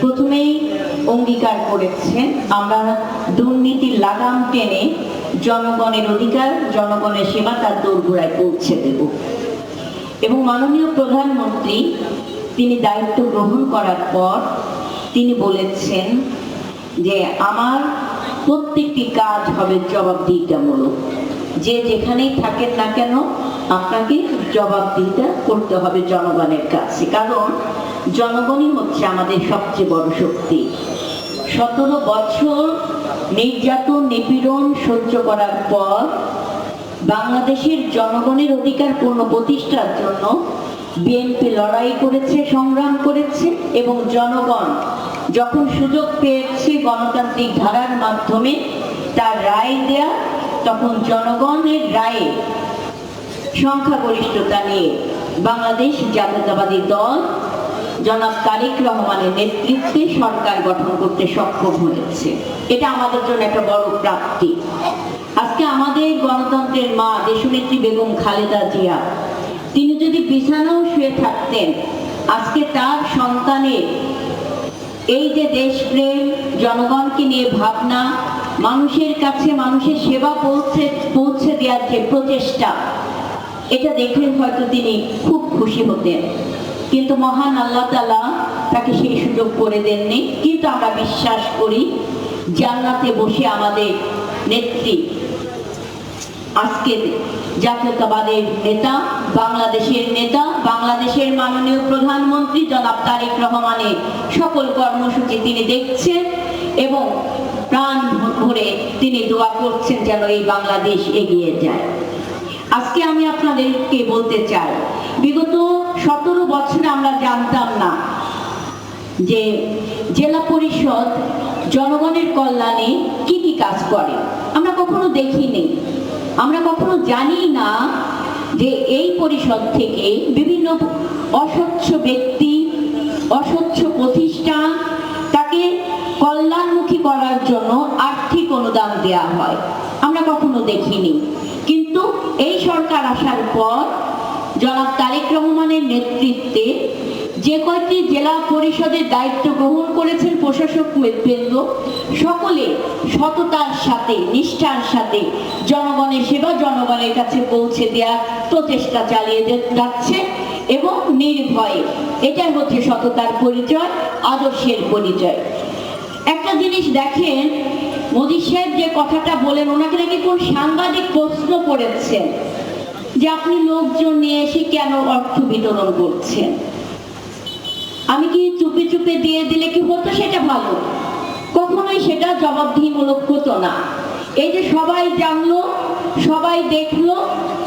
প্রথমেই অঙ্গীকার করেছেন আমরা দুর্নীতির লাগাম টেনে জনগণের অধিকার, জনগণের সেবা তার দোরগোড়ায় পৌঁছে দেব। এবং মাননীয় প্রধানমন্ত্রী তিনি দায়িত্ব গ্রহণ করার পর তিনি বলেছেন যে আমার প্রত্যেকটি কাজ হবে জবাবদিহিতামূলক। যে যেখানেই থাকেন না কেন আপনাকে জবাবদিহিতা করতে হবে জনগণের কাছে, কারণ জনগণই হচ্ছে আমাদের সবচেয়ে বড় শক্তি। 17 বছর নির্যাতন নিপীড়ন সহ্য করার পর বাংলাদেশের জনগণের অধিকার পূর্ণ প্রতিষ্ঠার জন্য বিএনপি লড়াই করেছে, সংগ্রাম করেছে এবং জনগণ যখন সুযোগ পেয়েছে গণতান্ত্রিক ধারার মাধ্যমে তার রায় দেয়া, তখন জনগণের রায়ে সংখ্যাগরিষ্ঠতা নিয়ে বাংলাদেশ জাতীয়তাবাদী দল জনাব তারেক রহমানের নেতৃত্বে সরকার গঠন করতে সক্ষম হয়েছে। এটা আমাদের জন্য একটা বড় প্রাপ্তি। আজকে আমাদের গণতন্ত্রের মা দেশনেত্রী বেগম খালেদা জিয়া তিনি যদি বিছানাও শুয়ে থাকতেন, আজকে তার সন্তানের এই যে দেশপ্রেম, জনগণকে নিয়ে ভাবনা, মানুষের কাছে মানুষের সেবা পৌঁছে দেওয়ার যে প্রচেষ্টা, এটা দেখলে হয়তো তিনি খুব খুশি হতেন। কিন্তু মহান আল্লাহ তাআলা তাকে সেই সুযোগ করে দেননি। কিন্তু আমরা বিশ্বাস করি জান্নাতে বসে আমাদের নেত্রী আজকে জাতীয়তাবাদের নেতা, বাংলাদেশের নেতা, বাংলাদেশের মাননীয় প্রধানমন্ত্রী জনাব তারেক রহমানের সকল কর্মসূচি তিনি দেখছেন এবং প্রাণ ভরে তিনি দোয়া করছেন যেন এই বাংলাদেশ এগিয়ে যায়। আজকে আমি আপনাদেরকে বলতে চাই, বিগত 17 বছরে আমরা জানতাম না যে জেলা পরিষদ জনগণের কল্যাণে কি কি কাজ করে। আমরা কখনো দেখিনি, আমরা কখনো জানি না যে এই পরিষদ থেকে বিভিন্ন অস্বচ্ছ ব্যক্তি, অস্বচ্ছ প্রতিষ্ঠান তাকে কল্যাণমুখী করার জন্য আর্থিক অনুদান দেওয়া হয়। আমরা কখনো দেখিনি। কিন্তু এই সরকার আসার পর জনাব তারেক রহমানের নেতৃত্বে যে কয়েকটি জেলা পরিষদের দায়িত্ব গ্রহণ করেছেন প্রশাসক বৃন্দ, সকলে সততার সাথে নিষ্ঠার সাথে জনগণের সেবা জনগণের কাছে পৌঁছে দেওয়ার প্রচেষ্টা চালিয়ে যাচ্ছে এবং নির্ভয়ে। এটাই হচ্ছে সততার পরিচয়, আদর্শের পরিচয়। একটা জিনিস দেখেন, মোদী সাহেব যে কথাটা বলেন, ওনাকে নাকি কোন সাংবাদিক প্রশ্ন করেছেন যে আপনি লোকজন নিয়ে এসে কেন অর্থ বিতরণ করছেন, আমি কি চুপে চুপে দিয়ে দিলে কি হতো সেটা ভালো? কখনোই সেটা জবাবদিহিমূলক হতো না। এই যে সবাই জানলো, সবাই দেখলো,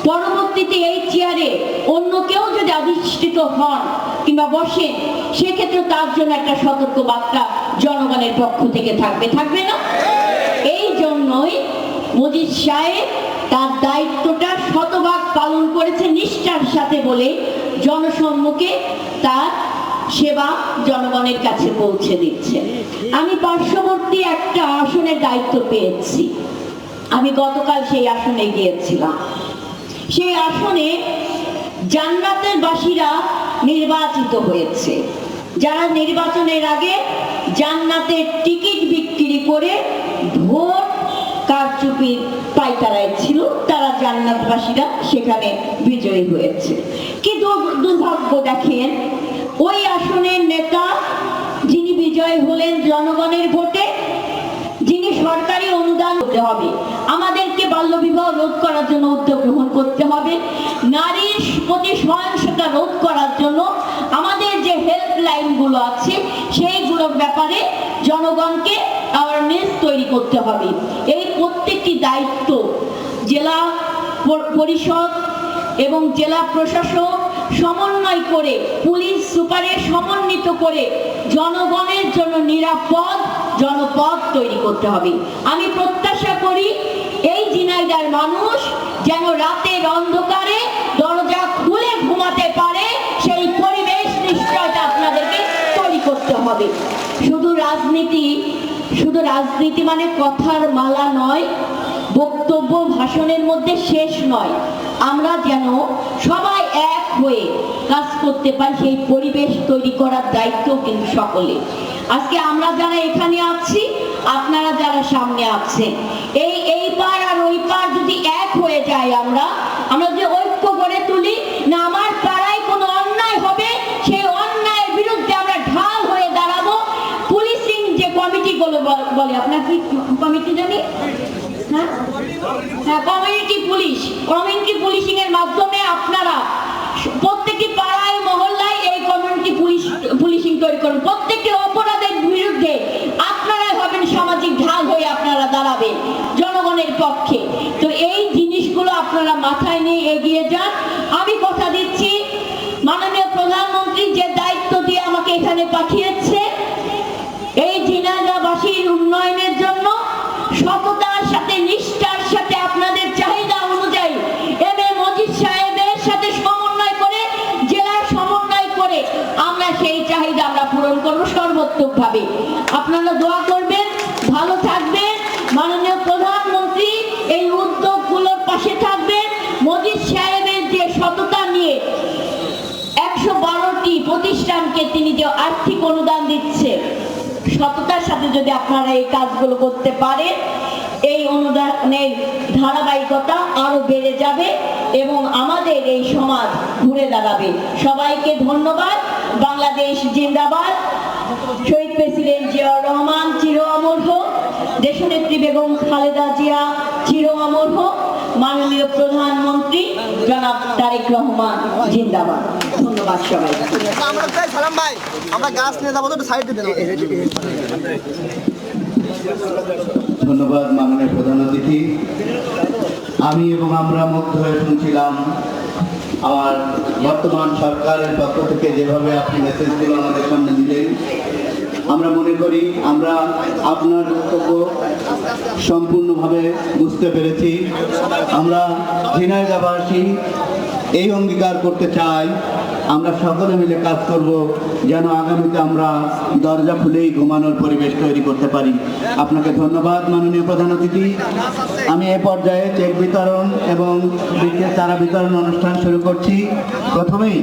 পরবর্তীতে এই চেয়ারে অন্য কেউ যদি অধিষ্ঠিত হন কিংবা বসেন, সেক্ষেত্রে তার জন্য একটা সতর্ক বার্তা জনগণের পক্ষ থেকে থাকবে না? এই জন্যই মোদী সাহেব তার দায়িত্বটা শতভাগ পালন করেছে নিষ্ঠার সাথে বলে জনসম্মুখে তার সেবা জনগণের কাছে পৌঁছে দিচ্ছে। আমি পার্শ্ববর্তী একটা আসনের দায়িত্ব পেয়েছি। আমি গতকাল সেই আসনে গিয়েছিলাম। সেই আসনে জান্নাতের বাসীরা নির্বাচিত হয়েছে, যারা নির্বাচনের আগে জান্নাতের টিকিট বিক্রি করে ভোট কারচুপির পাইকারায় ছিল, তারা জান্নাতবাসীরা সেখানে বিজয়ী হয়েছে। কি দুর্ভাগ্য দেখেন, ওই আসনের নেতা যিনি বিজয় হলেন জনগণের ভোটে, যিনি সরকারি অনুদান দিতে হবে, আমাদেরকে বাল্যবিবাহ রোধ করার জন্য উদ্যোগ গ্রহণ করতে হবে, নারীর প্রতি সহিংসতা রোধ করার জন্য আমাদের যে হেল্পলাইন গুলো আছে সেইগুলোর ব্যাপারে জনগণকে অ্যাওয়ারনেস তৈরি করতে হবে। এই প্রত্যেকটি দায়িত্ব জেলা পরিষদ এবং জেলা প্রশাসক সমন্বয় করে, পুলিশ সুপারের সমন্বিত করে জনগণের জন্য নিরাপদ জনপদ তৈরি করতে হবে। আমি প্রত্যাশা করি এই ঝিনাইদহের মানুষ যেন রাতের অন্ধকারে দরজা খুলে ঘুমাতে পারে, সেই পরিবেশ নিশ্চয়তা আপনাদেরকে তৈরি করতে হবে। শুধু রাজনীতি মানে কথার মালা নয়, বক্তব্য ভাষণের মধ্যে শেষ নয়। আমরা যেন সবাই এক হয়ে কাজ করতে পারি সেই পরিবেশ তৈরি করার দায়িত্ব কিন্তু সকলে। আজকে আমরা যারা এখানে আছি, আপনারা যারা সামনে আছেন, এই পার আর ওই পার যদি এক হয়ে যায়, আমরা যদি ঐক্য গড়ে তুলি না, আমার পাড়ায় কোনো অন্যায় হবে, সেই অন্যায়ের বিরুদ্ধে আমরা ঢাল হয়ে দাঁড়াবো। পুলিশিং যে কমিটিগুলো বলে, আপনার কি কমিটি জানি, হ্যাঁ, কমিউনিটি পুলিশিং এর মাধ্যমে আপনারা প্রত্যেকটি পাড়ায় মহল্লায় এই কমিউনিটি পুলিশিং তৈরি করুন। প্রত্যেকটি অপরাধের বিরুদ্ধে আপনারাই হবেন সামাজিক ঢাল হয়ে, আপনারা দাঁড়াবেন জনগণের পক্ষে। তো এই জিনিসগুলো আপনারা মাথায় নিয়ে এগিয়ে যান। আমি কথা দিচ্ছি, মাননীয় প্রধানমন্ত্রী যে দায়িত্ব দিয়ে আমাকে এখানে পাঠিয়েছে, এই ঝিনাইদহবাসীর উন্নয়নের জন্য সততার সাথে, নিষ্ঠার সাথে, আপনাদের চাহিদা অনুযায়ী এম এ মজিদ সাহেবের সাথে সমন্বয় করে, জেলার সমন্বয় করে আমরা সেই চাহিদা আমরা পূরণ করবো সর্বোত্তমভাবে। আপনারা দোয়া করবেন, ভালো থাকবেন। মাননীয় প্রধানমন্ত্রী এই উদ্যোগগুলোর পাশে থাকবেন। মজিদ সাহেবের যে সততা নিয়ে 112টি প্রতিষ্ঠানকে তিনি যে আর্থিক অনুদান দিচ্ছে, সততার সাথে যদি আপনারা এই কাজগুলো করতে পারেন, এই অনুদানের ধারাবাহিকতা আরো বেড়ে যাবে এবং আমাদের এই সমাজ ঘুরে দাঁড়াবে। সবাইকে ধন্যবাদ। বাংলাদেশ জিন্দাবাদ। শহীদ প্রেসিডেন্ট জিয়াউর রহমান চির অমর হোক। দেশনেত্রী বেগম খালেদা জিয়া চির অমর হোক। মাননীয় প্রধানমন্ত্রী জনাব তারেক রহমান জিন্দাবাদ। ধন্যবাদ সবাইকে। ধন্যবাদ মাননীয় প্রধান অতিথি। আমি এবং আমরা মুগ্ধ হয়ে শুনছিলাম আমার বর্তমান সরকারের পক্ষ থেকে যেভাবে আপনি মেসেজগুলো আমাদের সামনে দিলেন। আমরা মনে করি আমরা আপনার বক্তব্য সম্পূর্ণভাবে বুঝতে পেরেছি। আমরা ঝিনাইদহবাসী এই অঙ্গীকার করতে চাই, আমরা সকলে মিলে কাজ করব যেন আগামীতে আমরা দরজা খুলেই ঘুমানোর পরিবেশ তৈরি করতে পারি। আপনাকে ধন্যবাদ মাননীয় প্রধান অতিথি। আমি এ পর্যায়ে চেক বিতরণ এবং বৃক্ষের চারা বিতরণ অনুষ্ঠান শুরু করছি। প্রথমেই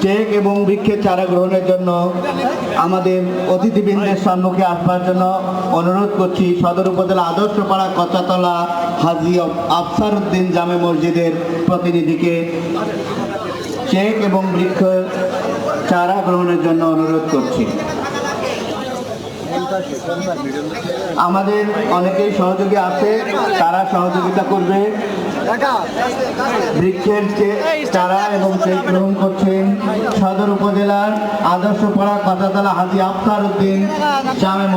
চেক এবং বৃক্ষের চারা গ্রহণের জন্য আমাদের অতিথিবৃন্দের সম্মুখে আসবার জন্য অনুরোধ করছি সদর উপজেলা আদর্শপাড়া কচাতলা হাজী আফসার উদ্দিন জামে মসজিদের প্রতিনিধিকে চেক এবং বৃক্ষ চারা গ্রহণের জন্য অনুরোধ করছি। আমাদের অনেকেই সহযোগী আছে, তারা সহযোগিতা করবে। বৃক্ষের চারা এবং চেক গ্রহণ করছেন সদর উপজেলার আদর্শপাড়া কচাতলা হাজী আফসার উদ্দিন জামে